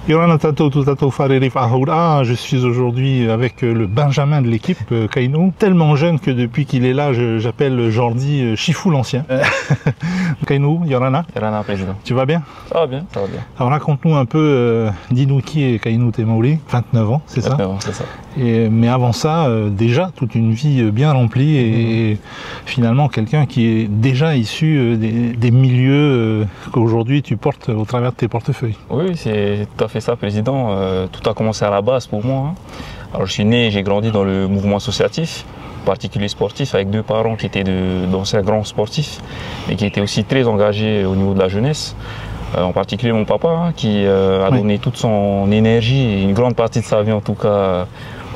Je suis aujourd'hui avec le Benjamin de l'équipe, Kainou, tellement jeune que depuis qu'il est là, j'appelle Jordi Chifou l'ancien. Kainou, Yorana. Yorana, président. Tu vas bien? Ça va bien, ça va bien. Alors raconte-nous un peu, dis-nous qui est Kainou Temaouli, 29 ans, c'est ça? 29 ans, c'est ça. Mais avant ça, déjà toute une vie bien remplie et finalement quelqu'un qui est déjà issu des milieux qu'aujourd'hui tu portes au travers de tes portefeuilles. Oui, c'est tout à fait ça, président. Tout a commencé à la base pour moi. Alors je suis né et j'ai grandi dans le mouvement associatif, en particulier sportif, avec deux parents qui étaient d'anciens grands sportifs, mais qui étaient aussi très engagés au niveau de la jeunesse. En particulier mon papa, qui a donné toute son énergie, une grande partie de sa vie en tout cas,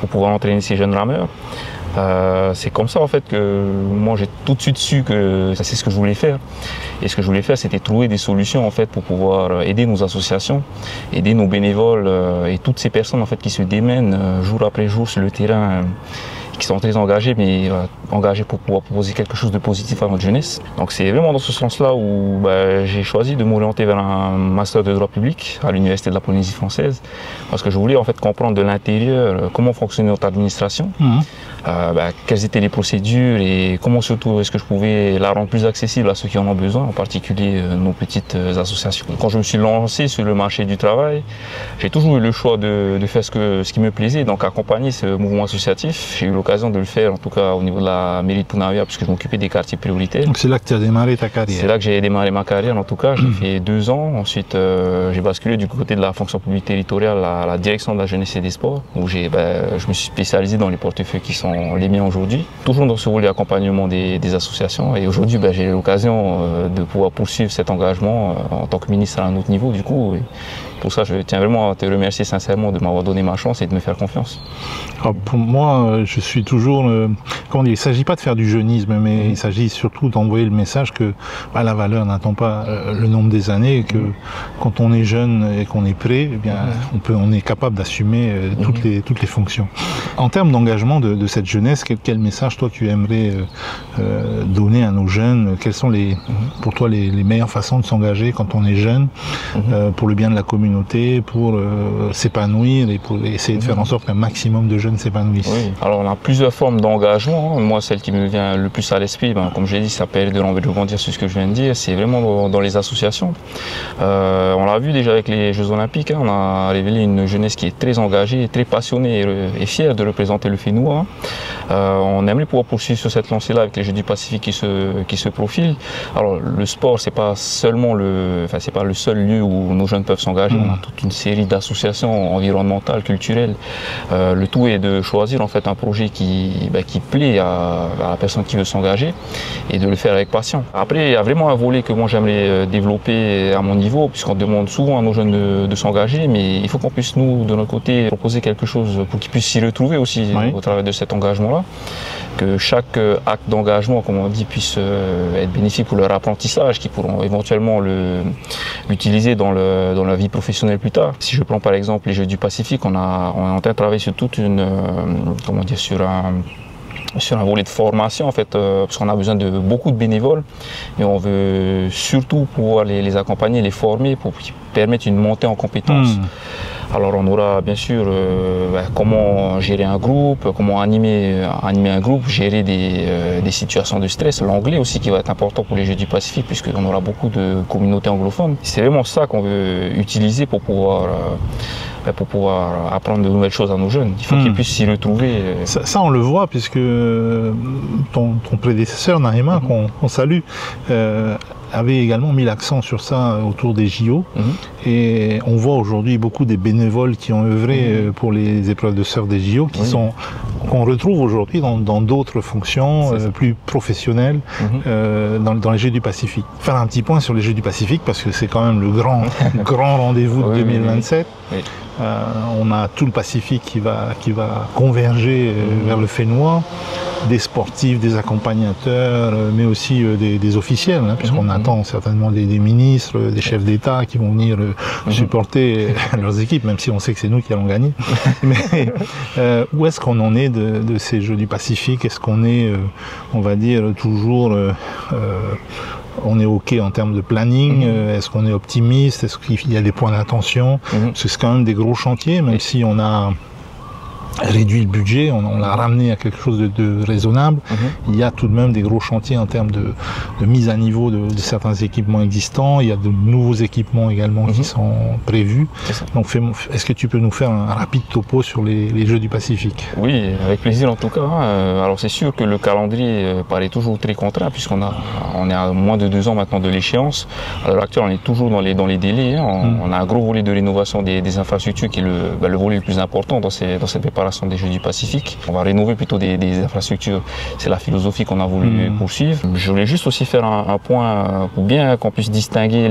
pour pouvoir entraîner ces jeunes rameurs. C'est comme ça en fait que moi j'ai tout de suite su que c'est ce que je voulais faire. Et ce que je voulais faire, c'était trouver des solutions en fait pour pouvoir aider nos associations, aider nos bénévoles et toutes ces personnes en fait qui se démènent jour après jour sur le terrain, qui sont très engagés, mais engagés pour pouvoir proposer quelque chose de positif à notre jeunesse. Donc c'est vraiment dans ce sens-là où j'ai choisi de m'orienter vers un master de droit public à l'université de la Polynésie française, parce que je voulais en fait comprendre de l'intérieur comment fonctionnait notre administration, quelles étaient les procédures et comment surtout est-ce que je pouvais la rendre plus accessible à ceux qui en ont besoin, en particulier nos petites associations. Quand je me suis lancé sur le marché du travail, j'ai toujours eu le choix de faire ce qui me plaisait, donc accompagner ce mouvement associatif. J'ai eu l'occasion de le faire en tout cas au niveau de la mairie de Punavia, puisque je m'occupais des quartiers prioritaires. Donc c'est là que tu as démarré ta carrière? C'est là que j'ai démarré ma carrière en tout cas. J'ai fait 2 ans, ensuite j'ai basculé du côté de la fonction publique territoriale à la direction de la jeunesse et des sports, où je me suis spécialisé dans les portefeuilles qui sont les miens aujourd'hui, toujours dans ce volet accompagnement des associations. Et aujourd'hui j'ai l'occasion de pouvoir poursuivre cet engagement en tant que ministre à un autre niveau du coup. Pour ça, je tiens vraiment à te remercier sincèrement de m'avoir donné ma chance et de me faire confiance. Alors pour moi, je suis toujours... comment dire, il ne s'agit pas de faire du jeunisme, mais il s'agit surtout d'envoyer le message que la valeur n'attend pas le nombre des années, et que quand on est jeune et qu'on est prêt, eh bien, on est capable d'assumer toutes les fonctions. En termes d'engagement de cette jeunesse, quel message toi tu aimerais donner à nos jeunes? Quelles sont pour toi les meilleures façons de s'engager quand on est jeune pour le bien de la communauté, pour s'épanouir et pour essayer de faire en sorte qu'un maximum de jeunes s'épanouissent? Oui. Alors on a plusieurs formes d'engagement. Moi, celle qui me vient le plus à l'esprit, comme j'ai dit, ça permet de rebondir sur ce que je viens de dire, c'est vraiment dans les associations. On l'a vu déjà avec les Jeux Olympiques, on a révélé une jeunesse qui est très engagée, très passionnée et fière de représenter le Fénois. On aimerait pouvoir poursuivre sur cette lancée-là avec les Jeux du Pacifique qui se profilent. Alors le sport, c'est pas seulement c'est pas le seul lieu où nos jeunes peuvent s'engager. On a toute une série d'associations environnementales, culturelles. Le tout est de choisir en fait un projet qui plaît à la personne qui veut s'engager et de le faire avec passion. Après, il y a vraiment un volet que moi j'aimerais développer à mon niveau, puisqu'on demande souvent à nos jeunes de s'engager, mais il faut qu'on puisse nous, de notre côté, proposer quelque chose pour qu'ils puissent s'y retrouver aussi au travers de cet engagement-là. Que chaque acte d'engagement, comme on dit, puisse être bénéfique pour leur apprentissage, qu'ils pourront éventuellement l'utiliser dans la vie professionnelle plus tard. Si je prends par exemple les Jeux du Pacifique, on est en train de travailler sur toute sur un volet de formation en fait, parce qu'on a besoin de beaucoup de bénévoles, mais on veut surtout pouvoir les accompagner, les former pour qu'ils permettent une montée en compétences. Alors on aura bien sûr comment gérer un groupe, comment animer un groupe, gérer des situations de stress, l'anglais aussi qui va être important pour les Jeux du Pacifique puisqu'on aura beaucoup de communautés anglophones. C'est vraiment ça qu'on veut utiliser pour pouvoir apprendre de nouvelles choses à nos jeunes. Il faut qu'ils puissent s'y retrouver. Ça on le voit puisque ton prédécesseur Nahima, qu'on salue, avait également mis l'accent sur ça autour des JO. Et on voit aujourd'hui beaucoup des bénévoles qui ont œuvré pour les épreuves de surf des JO, qu'on retrouve aujourd'hui dans d'autres fonctions plus professionnelles dans les Jeux du Pacifique. Faire un petit point sur les Jeux du Pacifique parce que c'est quand même le grand rendez-vous de 2027. On a tout le Pacifique qui va converger vers le Fénois, des sportifs, des accompagnateurs, mais aussi des officiels, puisqu'on attend certainement des ministres, des chefs d'État qui vont venir supporter leurs équipes, même si on sait que c'est nous qui allons gagner. Mais où est-ce qu'on en est de ces Jeux du Pacifique? Est-ce qu'on est, on va dire, toujours on est OK en termes de planning? Est-ce qu'on est optimiste? Est-ce qu'il y a des points d'attention? Parce que c'est quand même des gros chantiers, même si on a réduit le budget, on l'a ramené à quelque chose de raisonnable. Il y a tout de même des gros chantiers en termes de mise à niveau de certains équipements existants. Il y a de nouveaux équipements également qui sont prévus. Donc est-ce que tu peux nous faire un rapide topo sur les Jeux du Pacifique? Oui, avec plaisir en tout cas. Alors c'est sûr que le calendrier paraît toujours très contraint puisqu'on est à moins de 2 ans maintenant de l'échéance. À l'heure actuelle, on est toujours dans les délais. On a un gros volet de rénovation des infrastructures qui est le volet le plus important dans cette préparation des Jeux du Pacifique. On va rénover plutôt des infrastructures. C'est la philosophie qu'on a voulu poursuivre. Je voulais juste aussi faire un point pour bien qu'on puisse distinguer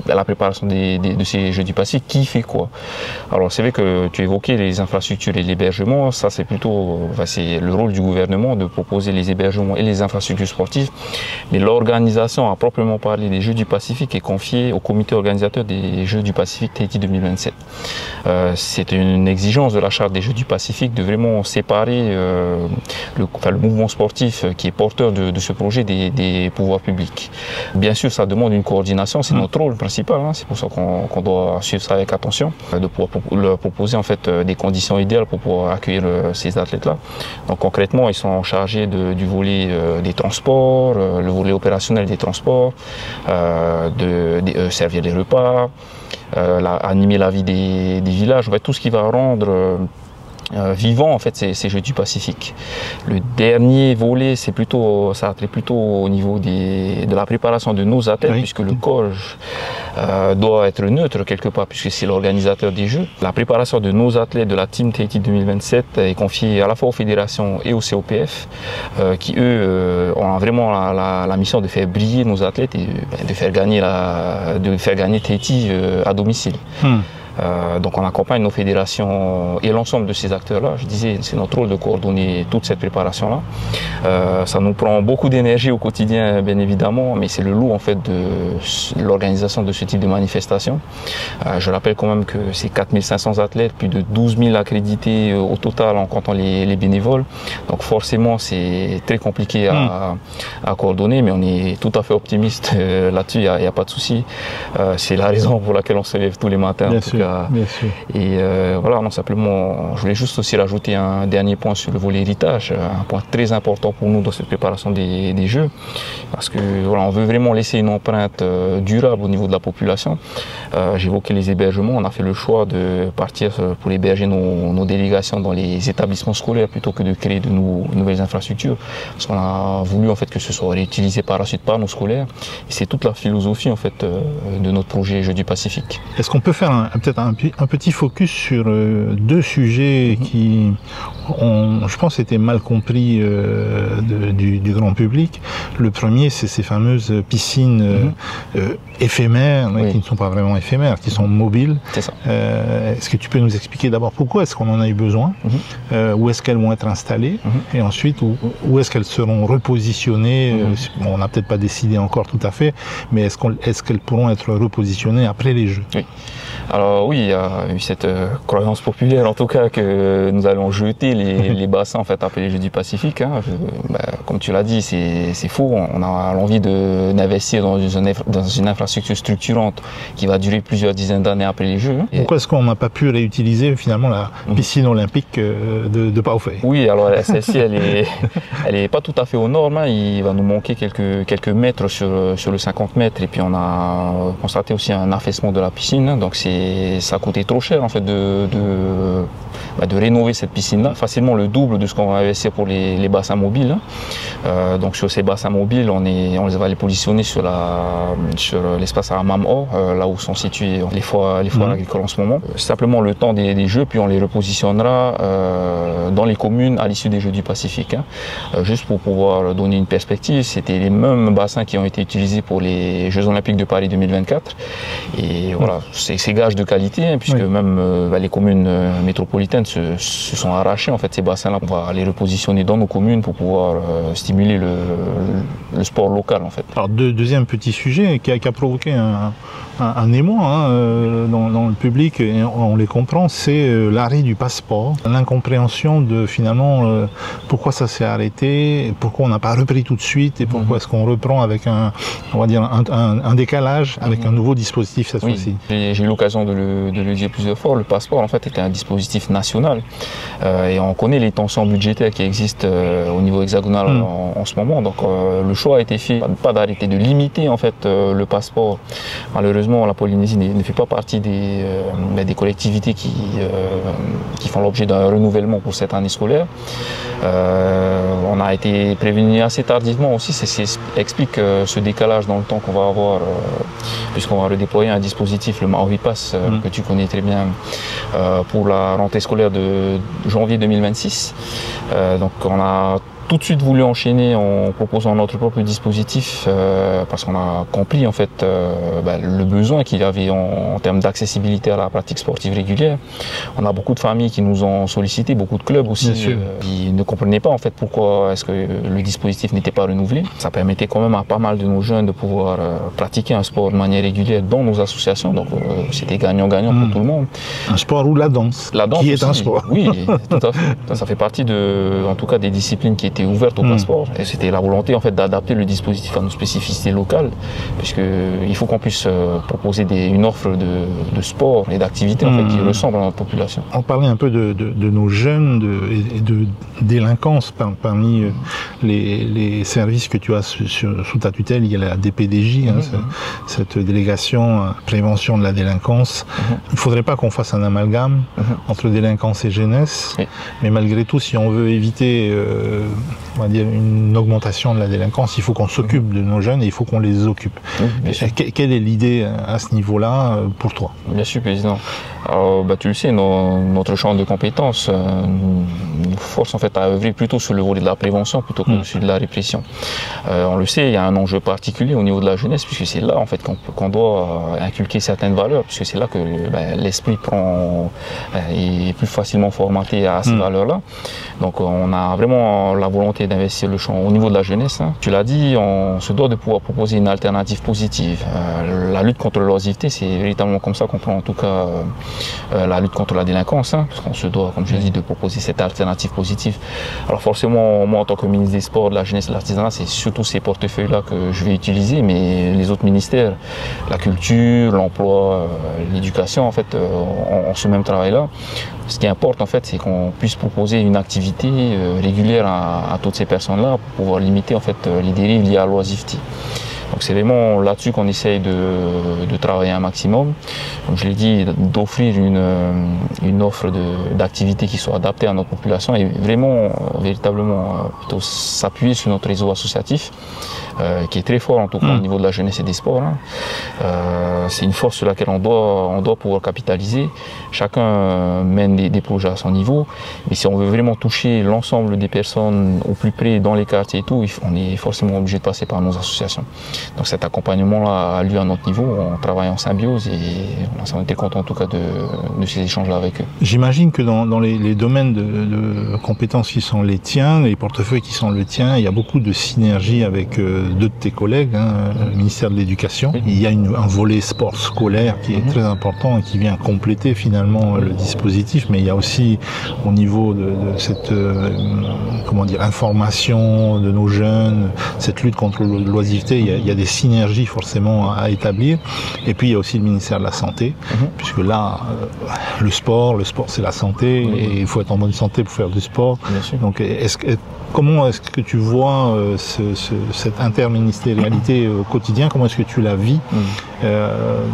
la préparation de ces Jeux du Pacifique. Qui fait quoi? Alors c'est vrai que tu évoquais les infrastructures et l'hébergement. Ça c'est plutôt c'est le rôle du gouvernement de proposer les hébergements et les infrastructures sportives. Mais l'organisation à proprement parler des Jeux du Pacifique est confiée au comité organisateur des Jeux du Pacifique Tahiti 2027. C'est une exigence de la charte des Jeux du Pacifique de vraiment séparer le mouvement sportif qui est porteur de ce projet des pouvoirs publics. Bien sûr, ça demande une coordination, c'est notre rôle principal, c'est pour ça qu'on doit suivre ça avec attention, de pouvoir leur proposer en fait des conditions idéales pour pouvoir accueillir ces athlètes-là. Donc concrètement, ils sont chargés du volet des transports, le volet opérationnel des transports, de servir des repas, animer la vie des villages, en fait, tout ce qui va rendre vivant en fait ces Jeux du Pacifique. Le dernier volet, ça a trait plutôt au niveau de la préparation de nos athlètes, puisque le COJ doit être neutre quelque part, puisque c'est l'organisateur des Jeux. La préparation de nos athlètes de la Team Tahiti 2027 est confiée à la fois aux fédérations et au COPF, qui eux ont vraiment la mission de faire briller nos athlètes et de faire gagner Tahiti à domicile. Donc on accompagne nos fédérations et l'ensemble de ces acteurs-là. Je disais, c'est notre rôle de coordonner toute cette préparation-là. Ça nous prend beaucoup d'énergie au quotidien, bien évidemment, mais c'est le lot en fait de l'organisation de ce type de manifestation. Je rappelle quand même que c'est 4500 athlètes, plus de 12 000 accrédités au total en comptant les bénévoles. Donc forcément, c'est très compliqué à coordonner, mais on est tout à fait optimiste là-dessus, il n'y a pas de souci. C'est la raison pour laquelle on se lève tous les matins. Bien sûr. Bien sûr. Et voilà, non, simplement, je voulais juste aussi rajouter un dernier point sur le volet héritage, un point très important pour nous dans cette préparation des Jeux, parce que voilà, on veut vraiment laisser une empreinte durable au niveau de la population. J'évoquais les hébergements, on a fait le choix de partir pour héberger nos délégations dans les établissements scolaires plutôt que de créer de nouvelles infrastructures, parce qu'on a voulu en fait que ce soit réutilisé par la suite par nos scolaires. Et c'est toute la philosophie en fait de notre projet Jeux du Pacifique. Est-ce qu'on peut faire peut-être un petit focus sur 2 sujets qui ont, je pense, été mal compris du grand public. Le premier, c'est ces fameuses piscines éphémères, qui ne sont pas vraiment éphémères, qui sont mobiles. C'est ça. Est-ce que tu peux nous expliquer d'abord pourquoi est-ce qu'on en a eu besoin, où est-ce qu'elles vont être installées, et ensuite où est-ce qu'elles seront repositionnées? Bon, on n'a peut-être pas décidé encore tout à fait, mais est-ce qu'elles pourront être repositionnées après les Jeux? Oui. Alors oui, il y a eu cette croyance populaire en tout cas que nous allons jeter les bassins en fait après les Jeux du Pacifique. Comme tu l'as dit, c'est faux. On a l'envie d'investir dans une infrastructure structurante qui va durer plusieurs dizaines d'années après les Jeux. Pourquoi est-ce qu'on n'a pas pu réutiliser finalement la piscine olympique de Paufey? Oui, alors celle-ci, elle est pas tout à fait aux normes. Il va nous manquer quelques mètres sur le 50 mètres, et puis on a constaté aussi un affaissement de la piscine. Donc ça a coûté trop cher en fait de rénover cette piscine-là, facilement le double de ce qu'on va investir pour les bassins mobiles. Donc sur ces bassins mobiles, on va les positionner sur l'espace à Mamor, là où sont situés les foires agricoles en ce moment. Simplement le temps des Jeux, puis on les repositionnera dans les communes à l'issue des Jeux du Pacifique. Juste pour pouvoir donner une perspective, c'était les mêmes bassins qui ont été utilisés pour les Jeux Olympiques de Paris 2024. Et voilà, c'est gage gage de qualité, hein, puisque même les communes métropolitaines se sont arrachées en fait ces bassins-là. On va les repositionner dans nos communes pour pouvoir stimuler le sport local en fait. Alors deuxième petit sujet qui a provoqué un émoi dans le public, et on les comprend, c'est l'arrêt du passeport, l'incompréhension de finalement pourquoi ça s'est arrêté, pourquoi on n'a pas repris tout de suite et pourquoi est-ce qu'on reprend avec un décalage avec un nouveau dispositif cette fois-ci. J'ai eu l'occasion de le dire plusieurs fois, le passeport en fait était un dispositif national et on connaît les tensions budgétaires qui existent au niveau hexagonal en ce moment, donc le choix a été fait, pas d'arrêter, de limiter en fait le passeport. Malheureusement, la Polynésie ne fait pas partie des collectivités qui font l'objet d'un renouvellement pour cette année scolaire. On a été prévenu assez tardivement aussi, ça explique ce décalage dans le temps qu'on va avoir, puisqu'on va redéployer un dispositif, le Maori Pass, que tu connais très bien, pour la rentrée scolaire de janvier 2026. Donc on a tout de suite voulu enchaîner en proposant notre propre dispositif parce qu'on a compris en fait le besoin qu'il y avait en termes d'accessibilité à la pratique sportive régulière. On a beaucoup de familles qui nous ont sollicité, beaucoup de clubs aussi qui ne comprenaient pas en fait pourquoi est-ce que le dispositif n'était pas renouvelé. Ça permettait quand même à pas mal de nos jeunes de pouvoir pratiquer un sport de manière régulière dans nos associations, donc c'était gagnant-gagnant pour tout le monde. Un sport ou la danse, qui est un sport. Oui, tout à fait. Ça fait partie en tout cas des disciplines qui étaient ouverte au passeport, et c'était la volonté en fait d'adapter le dispositif à nos spécificités locales, puisqu'il faut qu'on puisse proposer une offre de sport et d'activité en fait, qui ressemble à notre population. On parlait un peu de nos jeunes et de délinquance parmi les services que tu as sous ta tutelle. Il y a la DPDJ, cette délégation prévention de la délinquance. Il ne faudrait pas qu'on fasse un amalgame entre délinquance et jeunesse, mais malgré tout, si on veut éviter on va dire une augmentation de la délinquance, il faut qu'on s'occupe de nos jeunes et il faut qu'on les occupe. Quelle est l'idée à ce niveau-là pour toi? Bien sûr, Président. Alors, tu le sais, notre champ de compétences nous force en fait à œuvrer plutôt sur le volet de la prévention plutôt que sur de la répression. On le sait, il y a un enjeu particulier au niveau de la jeunesse, puisque c'est là en fait qu'on doit inculquer certaines valeurs, puisque c'est là que l'esprit est plus facilement formaté à ces valeurs-là. Donc on a vraiment la volonté d'investir le champ au niveau de la jeunesse. Tu l'as dit, on se doit de pouvoir proposer une alternative positive. La lutte contre l'oisiveté, c'est véritablement comme ça qu'on prend en tout cas la lutte contre la délinquance, parce qu'on se doit, comme je l'ai dit, de proposer cette alternative positive. Alors forcément, moi en tant que ministre des Sports, de la Jeunesse et de l'Artisanat, c'est surtout ces portefeuilles-là que je vais utiliser, mais les autres ministères, la culture, l'emploi, l'éducation, en fait, ont ce même travail-là. Ce qui importe en fait, c'est qu'on puisse proposer une activité régulière à toutes ces personnes-là pour pouvoir limiter en fait les dérives liées à l'oisiveté. Donc c'est vraiment là-dessus qu'on essaye de travailler un maximum. Comme je l'ai dit, d'offrir une offre d'activité qui soit adaptée à notre population et vraiment, véritablement, plutôt s'appuyer sur notre réseau associatif, qui est très fort en tout cas au niveau de la jeunesse et des sports. C'est une force sur laquelle on doit pouvoir capitaliser. Chacun mène des projets à son niveau, mais si on veut vraiment toucher l'ensemble des personnes au plus près dans les quartiers et tout, on est forcément obligé de passer par nos associations. Donc cet accompagnement-là a lieu à notre niveau, on travaille en symbiose et on était content en tout cas de ces échanges-là avec eux. J'imagine que dans les domaines de compétences qui sont les tiens, les portefeuilles qui sont les tiens, il y a beaucoup de synergie avec deux de tes collègues, le ministère de l'Éducation. Il y a un volet sport scolaire qui est très important et qui vient compléter finalement le dispositif, mais il y a aussi au niveau de cette information de nos jeunes, cette lutte contre l'oisiveté, il y a des synergies forcément à établir. Et puis il y a aussi le ministère de la Santé, puisque là, le sport c'est la santé, et il faut être en bonne santé pour faire du sport. Donc comment est-ce que tu vois cette interministérialité au quotidien? Comment est-ce que tu la vis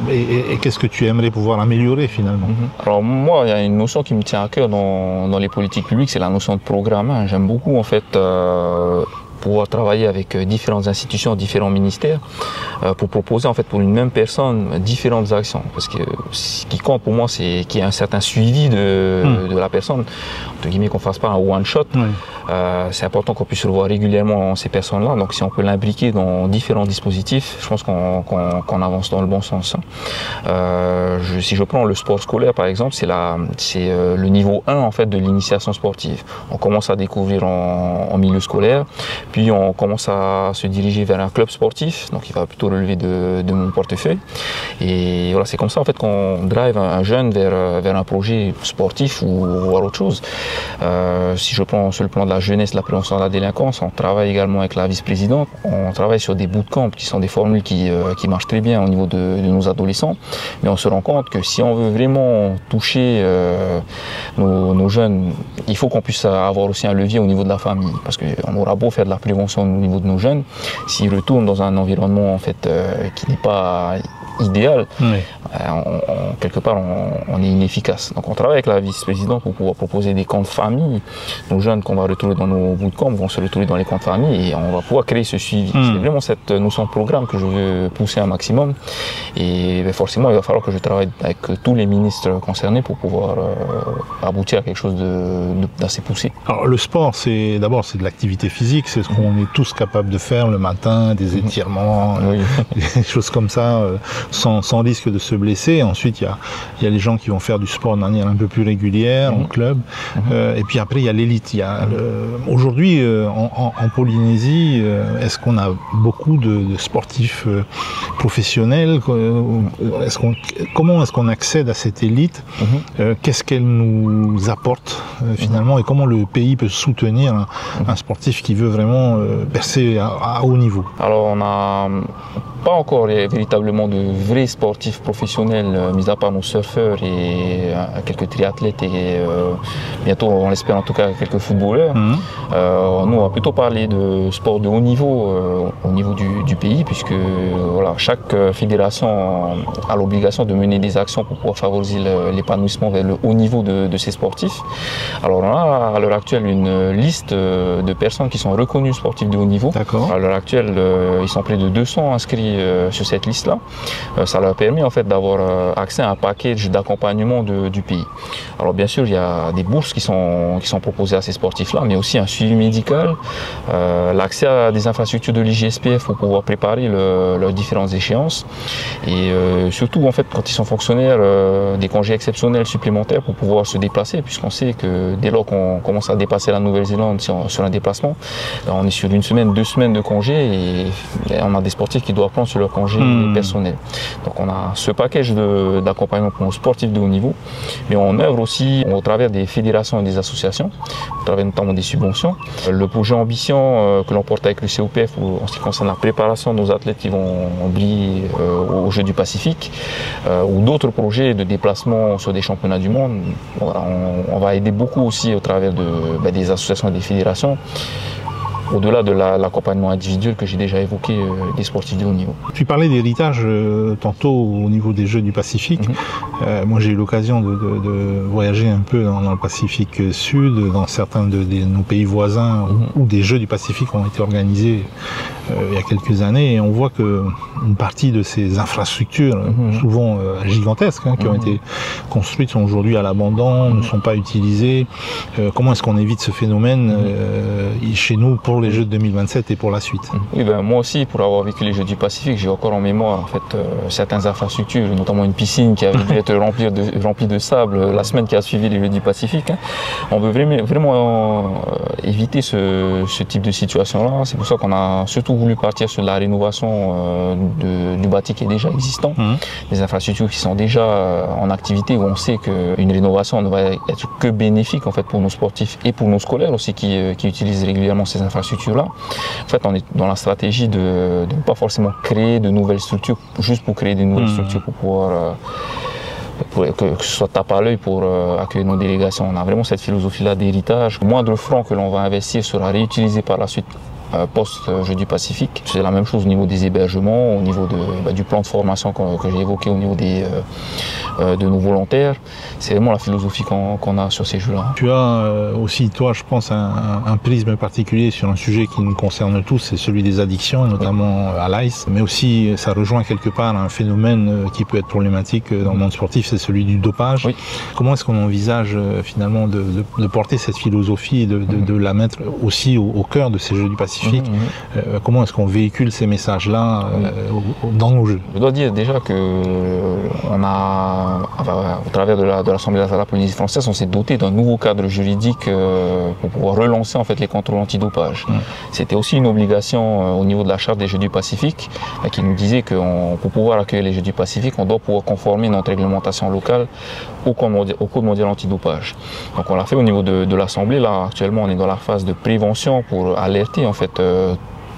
et qu'est-ce que tu aimerais pouvoir améliorer finalement? Alors moi, il y a une notion qui me tient à cœur dans les politiques publiques, c'est la notion de programme. J'aime beaucoup en fait pouvoir travailler avec différentes institutions, différents ministères, pour proposer en fait pour une même personne différentes actions. Parce que ce qui compte pour moi, c'est qu'il y ait un certain suivi de la personne, entre guillemets, qu'on ne fasse pas un one-shot. C'est important qu'on puisse revoir régulièrement ces personnes-là. Donc si on peut l'imbriquer dans différents dispositifs, je pense qu'on avance dans le bon sens. Si je prends le sport scolaire par exemple, c'est le niveau 1 en fait de l'initiation sportive. On commence à découvrir en milieu scolaire, puis on commence à se diriger vers un club sportif, donc il va plutôt relever de mon portefeuille. Et voilà, c'est comme ça en fait qu'on drive un jeune vers un projet sportif ou voir autre chose. Si je prends sur le plan de la jeunesse, la prévention de la délinquance, on travaille également avec la vice-présidente. On travaille sur des bootcamps qui sont des formules qui marchent très bien au niveau de nos adolescents. Mais on se rend compte que si on veut vraiment toucher nos jeunes, il faut qu'on puisse avoir aussi un levier au niveau de la famille. Parce qu'on aura beau faire de la prévention au niveau de nos jeunes, s'ils retournent dans un environnement en fait, qui n'est pas idéal, quelque part on est inefficace. Donc on travaille avec la vice-présidente pour pouvoir proposer des camps de famille. Nos jeunes qu'on va retrouver dans nos bootcamps vont se retrouver dans les camps de famille et on va pouvoir créer ce suivi. C'est vraiment cette notion de programme que je veux pousser un maximum. Et forcément il va falloir que je travaille avec tous les ministres concernés pour pouvoir aboutir à quelque chose d'assez poussé. Alors le sport, c'est d'abord de l'activité physique, c'est ce qu'on est tous capables de faire le matin, des étirements, des choses comme ça, sans risque de se blesser. Ensuite, il y a les gens qui vont faire du sport de manière un peu plus régulière, en club. Et puis après, il y a l'élite. Aujourd'hui, en Polynésie, est-ce qu'on a beaucoup de sportifs professionnels? Comment est-ce qu'on accède à cette élite? Qu'est-ce qu'elle nous apporte finalement? Et comment le pays peut soutenir un sportif qui veut vraiment percer à haut niveau? Alors, on a pas encore véritablement de vrais sportifs professionnels, mis à part nos surfeurs et quelques triathlètes et bientôt, on l'espère en tout cas, quelques footballeurs. Nous, on va plutôt parler de sport de haut niveau au niveau du pays, puisque voilà, chaque fédération a l'obligation de mener des actions pour pouvoir favoriser l'épanouissement vers le haut niveau de ces sportifs. Alors on a à l'heure actuelle une liste de personnes qui sont reconnues sportifs de haut niveau. À l'heure actuelle, ils sont près de 200 inscrits sur cette liste-là. Ça leur permet en fait d'avoir accès à un package d'accompagnement du pays. Alors bien sûr, il y a des bourses qui sont proposées à ces sportifs-là, mais aussi un suivi médical, l'accès à des infrastructures de l'IGSPF pour pouvoir préparer leurs différentes échéances, et surtout en fait quand ils sont fonctionnaires, des congés exceptionnels supplémentaires pour pouvoir se déplacer, puisqu'on sait que dès lors qu'on commence à dépasser la Nouvelle-Zélande sur un déplacement, on est sur 1 semaine, 2 semaines de congés, et on a des sportifs qui doivent prendre sur leur congé personnel. Donc on a ce package d'accompagnement pour nos sportifs de haut niveau, mais on œuvre aussi au travers des fédérations et des associations, au travers notamment des subventions. Le projet Ambition que l'on porte avec le COPF en ce qui concerne la préparation de nos athlètes qui vont briller aux Jeux du Pacifique, ou d'autres projets de déplacement sur des championnats du monde. On va aider beaucoup aussi au travers des associations et des fédérations, au-delà de l'accompagnement individuel que j'ai déjà évoqué des sportifs de haut niveau. Tu parlais d'héritage tantôt au niveau des Jeux du Pacifique. Moi j'ai eu l'occasion de voyager un peu dans le Pacifique Sud, dans certains de nos pays voisins où des Jeux du Pacifique ont été organisés il y a quelques années, et on voit qu'une partie de ces infrastructures, souvent gigantesques, qui ont été construites, sont aujourd'hui à l'abandon, ne sont pas utilisées. Comment est-ce qu'on évite ce phénomène chez nous pour les Jeux de 2027 et pour la suite? Oui, moi aussi, pour avoir vécu les Jeux du Pacifique, j'ai encore en mémoire en fait, certaines infrastructures, notamment une piscine qui avait dû être remplie de sable la semaine qui a suivi les Jeux du Pacifique. On veut vraiment éviter ce type de situation-là. C'est pour ça qu'on a surtout voulu partir sur la rénovation du bâti qui est déjà existant, des infrastructures qui sont déjà en activité, où on sait qu'une rénovation ne va être que bénéfique en fait, pour nos sportifs et pour nos scolaires aussi qui utilisent régulièrement ces infrastructures-là. En fait, on est dans la stratégie de ne pas forcément créer de nouvelles structures juste pour créer des nouvelles structures pour pouvoir que ce soit tape à l'œil pour accueillir nos délégations. On a vraiment cette philosophie-là d'héritage. Le moindre franc que l'on va investir sera réutilisé par la suite post-Jeux du Pacifique. C'est la même chose au niveau des hébergements, au niveau du plan de formation que j'ai évoqué, au niveau de nos volontaires. C'est vraiment la philosophie qu'on a sur ces Jeux-là. Tu as aussi, toi, je pense, un prisme particulier sur un sujet qui nous concerne tous, c'est celui des addictions, notamment à l'ICE, mais aussi ça rejoint quelque part un phénomène qui peut être problématique dans le monde sportif, c'est celui du dopage. Oui. Comment est-ce qu'on envisage finalement de porter cette philosophie et de la mettre aussi au cœur de ces Jeux du Pacifique? Comment est-ce qu'on véhicule ces messages-là dans nos Jeux? Je dois dire déjà que on a, au travers de l'Assemblée de la Polynésie française, on s'est doté d'un nouveau cadre juridique pour pouvoir relancer en fait les contrôles antidopage. C'était aussi une obligation au niveau de la charte des Jeux du Pacifique qui nous disait que pour pouvoir accueillir les Jeux du Pacifique, on doit pouvoir conformer notre réglementation locale au Code mondial antidopage. Donc on l'a fait au niveau de l'Assemblée. Là actuellement on est dans la phase de prévention pour alerter en fait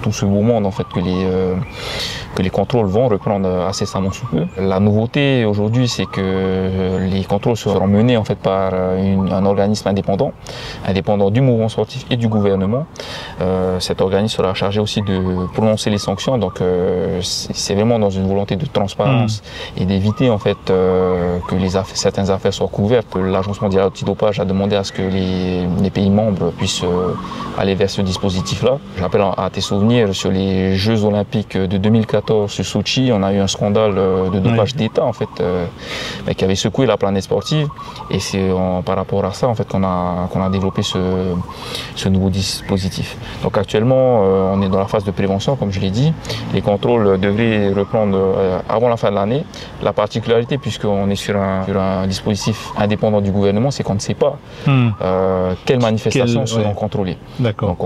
tout ce beau monde en fait que les contrôles vont reprendre incessamment sous peu. La nouveauté aujourd'hui, c'est que les contrôles seront menés en fait par un organisme indépendant du mouvement sportif et du gouvernement. Cet organisme sera chargé aussi de prononcer les sanctions. Donc c'est vraiment dans une volonté de transparence et d'éviter en fait que certaines affaires soient couvertes. L'Agence mondiale antidopage a demandé à ce que les pays membres puissent aller vers ce dispositif-là. J'appelle à tes souvenirs sur les Jeux olympiques de 2014 sur Sochi, on a eu un scandale de dopage d'État en fait, qui avait secoué la planète sportive, et c'est par rapport à ça en fait qu'on a développé ce nouveau dispositif. Donc actuellement on est dans la phase de prévention, comme je l'ai dit. Les contrôles devraient reprendre avant la fin de l'année. La particularité, puisqu'on est sur un dispositif indépendant du gouvernement, c'est qu'on ne sait pas quelles manifestations seront contrôlées. Donc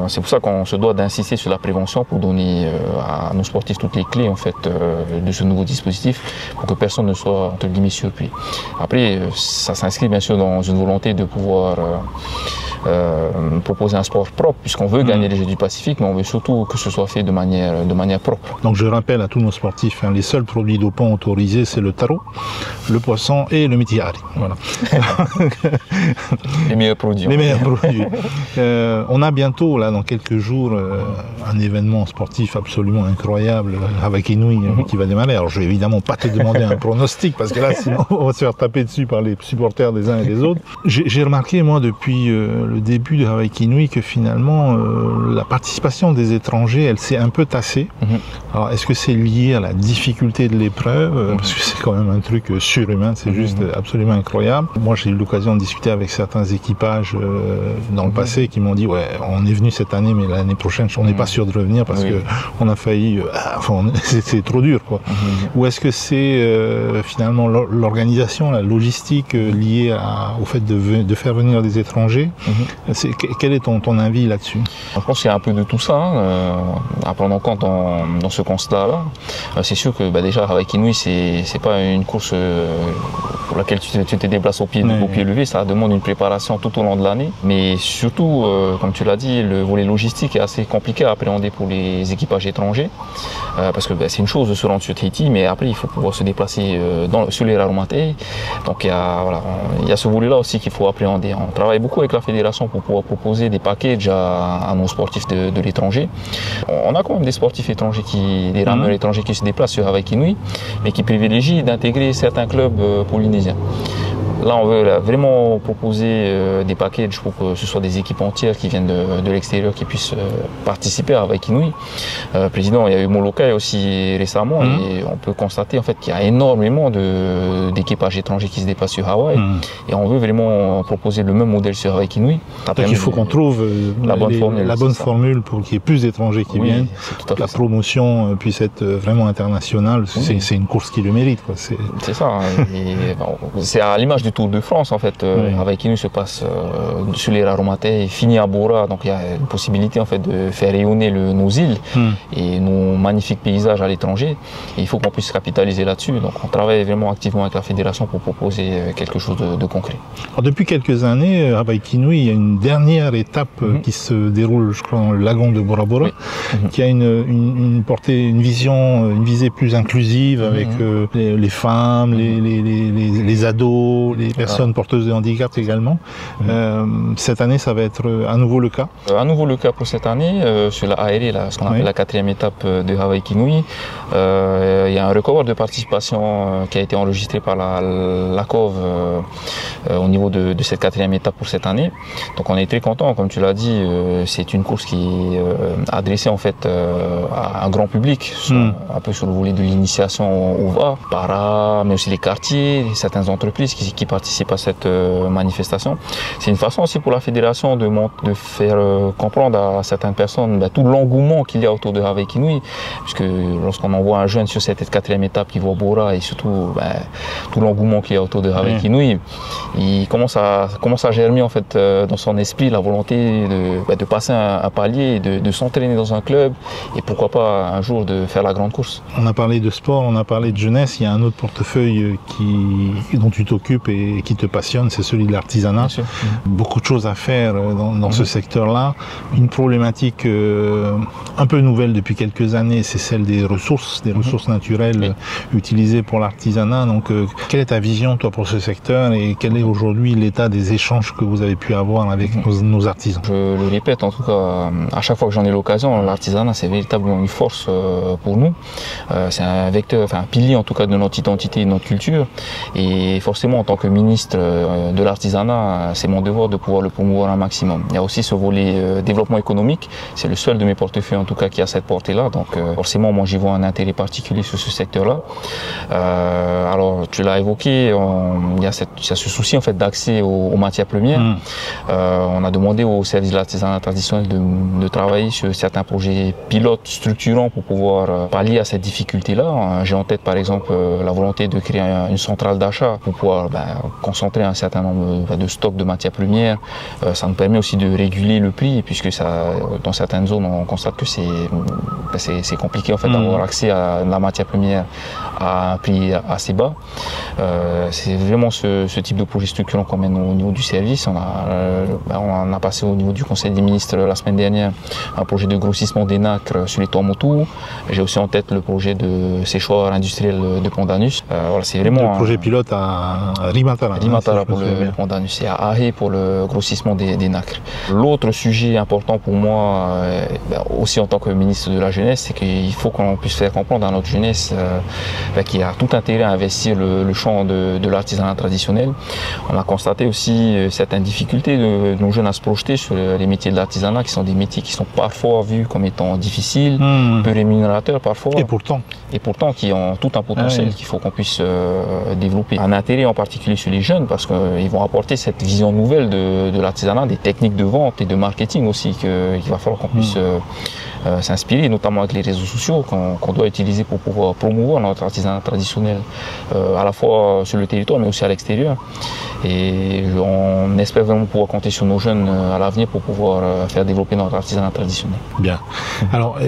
c'est pour ça qu'on se doit d'insister sur la prévention pour donner à nos sportifs toutes les clés en fait de ce nouveau dispositif pour que personne ne soit entre guillemets surpris. Après, ça s'inscrit bien sûr dans une volonté de pouvoir proposer un sport propre, puisqu'on veut gagner les Jeux du Pacifique, mais on veut surtout que ce soit fait de manière propre. Donc je rappelle à tous nos sportifs, les seuls produits dopants autorisés, c'est le taro, le poisson et le mitihari. Voilà. Les meilleurs produits. Les meilleurs produits. On a bientôt, là, dans quelques jours, un événement sportif absolument incroyable, Hawaii Nui, qui va démarrer. Alors je vais évidemment pas te demander un pronostic, parce que là, sinon, on va se faire taper dessus par les supporters des uns et des autres. J'ai remarqué, moi, depuis le début de Hawaii Nui, que finalement, la participation des étrangers, elle s'est un peu tassée. Alors, est-ce que c'est lié à la difficulté de l'épreuve? Parce que c'est quand même un truc surhumain, c'est juste absolument incroyable. Moi, j'ai eu l'occasion de discuter avec certains équipages dans le passé qui m'ont dit, ouais, on est venu cette année, mais l'année prochaine, on n'est pas sûr de revenir parce que on a failli, c'est trop dur, quoi. Ou est-ce que c'est finalement l'organisation, la logistique liée au fait de faire venir des étrangers? Quel est ton avis là-dessus? Je pense qu'il y a un peu de tout ça à prendre en compte dans ce constat-là. C'est sûr que déjà Hawaii Nui, c'est pas une course pour laquelle tu te déplaces au pied levé. Ça demande une préparation tout au long de l'année, mais surtout, comme tu l'as dit, le volet logistique est assez compliqué à appréhender pour les équipages étrangers, parce que c'est une chose de se rendre sur Tahiti, mais après il faut pouvoir se déplacer sur les Raromatei. Donc il y a ce volet-là aussi qu'il faut appréhender. On travaille beaucoup avec la fédération pour pouvoir proposer des packages à nos sportifs de l'étranger. On a quand même des sportifs étrangers, des rameurs étrangers qui se déplacent sur Hawaii Nui, mais qui privilégient d'intégrer certains clubs polynésiens. Là, on veut vraiment proposer des packages pour que ce soit des équipes entières qui viennent de l'extérieur qui puissent participer à Hawaii Nui. Président, il y a eu Molokai aussi récemment et on peut constater en fait qu'il y a énormément d'équipages étrangers qui se déplacent sur Hawaï et on veut vraiment proposer le même modèle sur Hawaii Nui. Donc il faut qu'on trouve la bonne formule pour qu'il y ait plus d'étrangers qui viennent, que la promotion puisse être vraiment internationale. C'est une course qui le mérite, quoi. C'est ça. C'est à l'image du Tour de France en fait. Hawaii Nui se passe sur les Raromatei et finit à Bora, donc il y a une possibilité en fait de faire rayonner nos îles et nos magnifiques paysages à l'étranger. Il faut qu'on puisse capitaliser là-dessus. Donc on travaille vraiment activement avec la fédération pour proposer quelque chose de concret. Alors, depuis quelques années, à Hawaii Nui, il y a une dernière étape qui se déroule, je crois, dans le lagon de Bora Bora, qui a une portée, une visée plus inclusive avec les femmes, les ados, les personnes porteuses de handicap également. Cette année, ça va être à nouveau le cas? À nouveau le cas pour cette année, sur la ARE, ce qu'on appelle la 4e étape de Hawaii Kinui. Il y a un record de participation qui a été enregistré par la COV au niveau de cette 4e étape pour cette année. Donc on est très content, comme tu l'as dit, c'est une course qui est adressée en fait à un grand public, un peu sur le volet de l'initiation au VA, para, mais aussi les quartiers, certaines entreprises qui participent à cette manifestation. C'est une façon aussi pour la fédération de faire comprendre à certaines personnes tout l'engouement qu'il y a autour de Hawaii Kinui, puisque lorsqu'on envoie un jeune sur cette 4e étape qui voit Bora et surtout tout l'engouement qu'il y a autour de Hawaii Kinui, il commence à germer en fait dans son esprit la volonté de passer un palier, de s'entraîner dans un club et pourquoi pas un jour de faire la grande course. On a parlé de sport, on a parlé de jeunesse, il y a un autre portefeuille dont tu t'occupes et qui te passionne, c'est celui de l'artisanat. Beaucoup de choses à faire dans ce secteur-là. Une problématique un peu nouvelle depuis quelques années, c'est celle des ressources naturelles utilisées pour l'artisanat. Donc, quelle est ta vision, toi, pour ce secteur et quel est aujourd'hui l'état des échanges que vous avez pu avoir avec nos artisans? Je le répète, en tout cas, à chaque fois que j'en ai l'occasion, l'artisanat, c'est véritablement une force pour nous. C'est un vecteur, enfin un pilier en tout cas de notre identité et de notre culture. Et forcément, en tant que ministre de l'artisanat, c'est mon devoir de pouvoir le promouvoir un maximum. Il y a aussi ce volet développement économique. C'est le seul de mes portefeuilles en tout cas qui a cette portée-là. Donc forcément, moi j'y vois un intérêt particulier sur ce secteur-là. Alors tu l'as évoqué, il y a ce souci en fait d'accès aux matières premières. On a demandé au service de l'artisanat traditionnel de travailler sur certains projets pilotes structurants pour pouvoir pallier à cette difficulté-là. J'ai en tête par exemple la volonté de créer une centrale d'achat pour pouvoir concentrer un certain nombre de stocks de matières premières. Ça nous permet aussi de réguler le prix puisque dans certaines zones on constate que c'est compliqué en fait d'avoir accès à la matière première à un prix assez bas. C'est vraiment ce type de projet structurant qu'on mène au niveau du service. On a passé au niveau du Conseil des ministres la semaine dernière un projet de grossissement des nacres sur les Tuamotu. J'ai aussi en tête le projet de séchoir industriel de Pont-d'Anus. Voilà, c'est vraiment le projet pilote à Rimatara. Rimatara pour le Pont-d'Anus et à Ahe pour le grossissement des nacres. L'autre sujet important pour moi, aussi en tant que ministre de la Jeunesse, c'est qu'il faut qu'on puisse faire comprendre à notre jeunesse qu'il y a tout intérêt à investir le champ de l'artisanat traditionnel. On a constaté aussi certaines difficultés de nos jeunes à se projeter sur les métiers de l'artisanat, qui sont des métiers qui sont parfois vus comme étant difficiles, peu rémunérateurs parfois. Et pourtant, qui ont tout un potentiel qu'il faut qu'on puisse développer. Un intérêt en particulier sur les jeunes parce qu'ils vont apporter cette vision nouvelle de l'artisanat, des techniques de vente et de marketing aussi qu'il va falloir qu'on puisse s'inspirer, notamment avec les réseaux sociaux qu'on doit utiliser pour pouvoir promouvoir notre artisanat traditionnel à la fois sur le territoire mais aussi à l'extérieur. Et on espère vraiment pouvoir compter sur nos jeunes à l'avenir pour pouvoir faire développer notre artisanat traditionnel. Bien. Alors,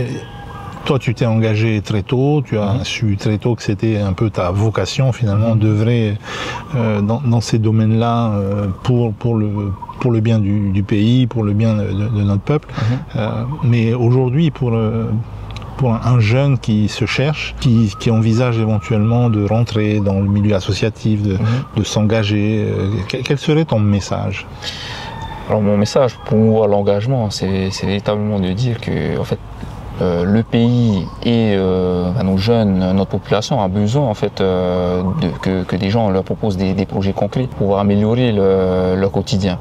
toi, tu t'es engagé très tôt, tu as su très tôt que c'était un peu ta vocation finalement d'œuvrer dans ces domaines-là pour le bien du pays, pour le bien de notre peuple. Mais aujourd'hui, pour un jeune qui se cherche, qui envisage éventuellement de rentrer dans le milieu associatif, de s'engager, quel serait ton message? Alors mon message pour promouvoir l'engagement, c'est véritablement de dire que en fait, le pays et nos jeunes, notre population a besoin en fait que des gens leur proposent des projets concrets pour pouvoir améliorer leur quotidien.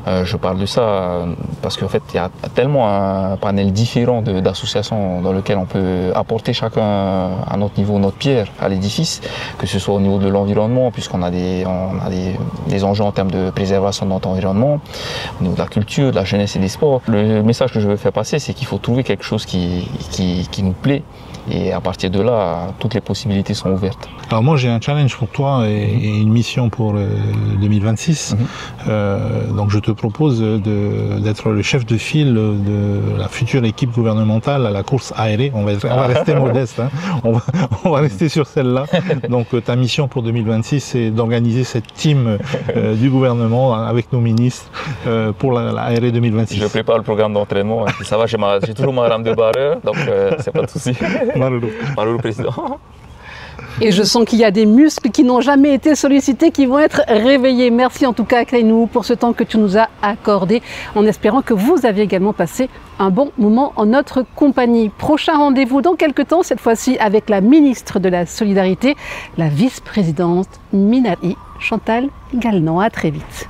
Je parle de ça parce qu'en fait il y a tellement un panel différent d'associations dans lequel on peut apporter chacun à notre niveau notre pierre à l'édifice, que ce soit au niveau de l'environnement puisqu'on a des enjeux en termes de préservation de notre environnement, au niveau de la culture, de la jeunesse et des sports. Le message que je veux faire passer, c'est qu'il faut trouver quelque chose qui nous plaît et à partir de là, toutes les possibilités sont ouvertes. Alors moi j'ai un challenge pour toi et une mission pour 2026. Donc je te propose d'être le chef de file de la future équipe gouvernementale à la course aérée. On va rester modeste, hein. On va rester sur celle-là. Donc ta mission pour 2026, c'est d'organiser cette team du gouvernement avec nos ministres pour la aérée 2026. Je prépare le programme d'entraînement. Ça va, j'ai toujours ma rame de barreur, donc c'est pas de souci. Maruru président. Et je sens qu'il y a des muscles qui n'ont jamais été sollicités, qui vont être réveillés. Merci en tout cas, Kleinou, pour ce temps que tu nous as accordé, en espérant que vous avez également passé un bon moment en notre compagnie. Prochain rendez-vous dans quelques temps, cette fois-ci avec la ministre de la Solidarité, la vice-présidente Minali Chantal Gallnan. À très vite.